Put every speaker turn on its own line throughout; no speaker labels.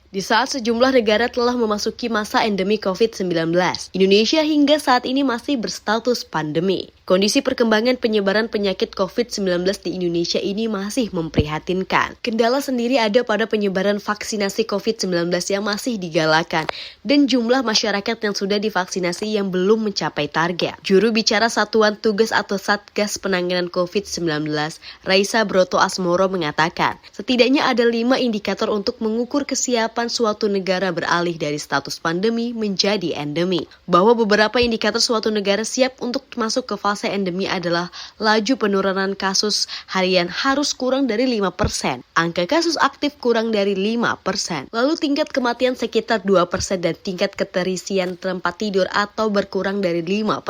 Di saat sejumlah negara telah memasuki masa endemi COVID-19, Indonesia hingga saat ini masih berstatus pandemi. Kondisi perkembangan penyebaran penyakit COVID-19 di Indonesia ini masih memprihatinkan. Kendala sendiri ada pada penyebaran vaksinasi COVID-19 yang masih digalakan dan jumlah masyarakat yang sudah divaksinasi yang belum mencapai target. Juru bicara Satuan Tugas atau Satgas Penanganan COVID-19, Raisa Broto Asmoro mengatakan, setidaknya ada 5 indikator untuk mengukur kesiapan suatu negara beralih dari status pandemi menjadi endemi. Bahwa beberapa indikator suatu negara siap untuk masuk ke fase endemi adalah laju penurunan kasus harian harus kurang dari 5%, angka kasus aktif kurang dari 5%, lalu tingkat kematian sekitar 2% dan tingkat keterisian tempat tidur atau berkurang dari 5%,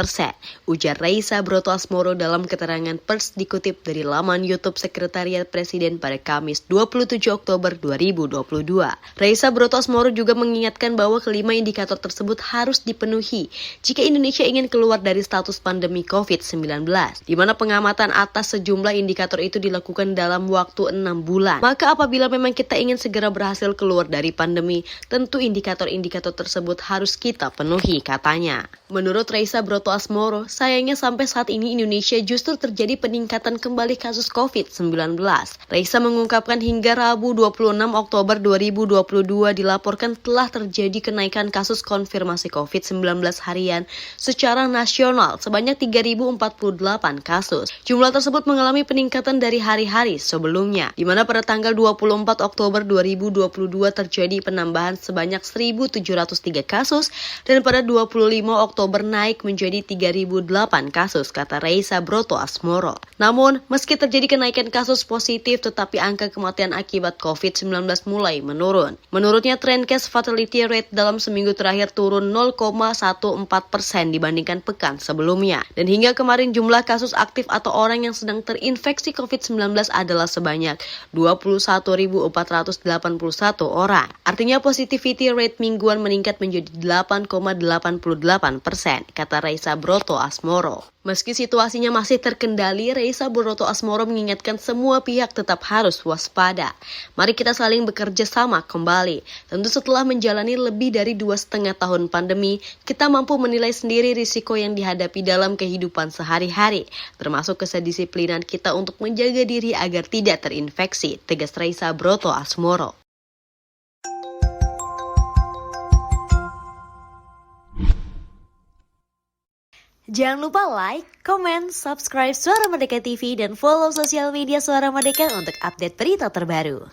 ujar Raisa Broto Asmoro dalam keterangan pers dikutip dari laman YouTube Sekretariat Presiden pada Kamis 27 Oktober 2022. Raisa Broto Asmoro juga mengingatkan bahwa kelima indikator tersebut harus dipenuhi jika Indonesia ingin keluar dari status pandemi COVID-19, di mana pengamatan atas sejumlah indikator itu dilakukan dalam waktu 6 bulan. Maka apabila memang kita ingin segera berhasil keluar dari pandemi, tentu indikator-indikator tersebut harus kita penuhi, katanya. Menurut Raisa Broto Asmoro, sayangnya sampai saat ini Indonesia justru terjadi peningkatan kembali kasus COVID-19. Raisa mengungkapkan hingga Rabu 26 Oktober 2022 dilaporkan telah terjadi kenaikan kasus konfirmasi COVID-19 harian secara nasional sebanyak 3.048 kasus. Jumlah tersebut mengalami peningkatan dari hari-hari sebelumnya, di mana pada tanggal 24 Oktober 2022 terjadi penambahan sebanyak 1.703 kasus dan pada 25 Oktober naik menjadi 3.008 kasus, kata Raisa Broto Asmoro. Namun, meski terjadi kenaikan kasus positif, tetapi angka kematian akibat COVID-19 mulai menurun. Menurutnya, tren case fatality rate dalam seminggu terakhir turun 0,14% dibandingkan pekan sebelumnya. Dan hingga kemarin jumlah kasus aktif atau orang yang sedang terinfeksi COVID-19 adalah sebanyak 21.481 orang. Artinya positivity rate mingguan meningkat menjadi 8,88%, kata Raisa Broto Asmoro. Meski situasinya masih terkendali, Raisa Broto Asmoro mengingatkan semua pihak tetap harus waspada. Mari kita saling bekerja sama kembali. Tentu setelah menjalani lebih dari 2,5 tahun pandemi, kita mampu menilai sendiri risiko yang dihadapi dalam kehidupan sehari-hari, termasuk kesedisiplinan kita untuk menjaga diri agar tidak terinfeksi, tegas Raisa Broto Asmoro. Jangan lupa like, komen, subscribe Suara Merdeka TV dan follow sosial media Suara Merdeka untuk update berita terbaru.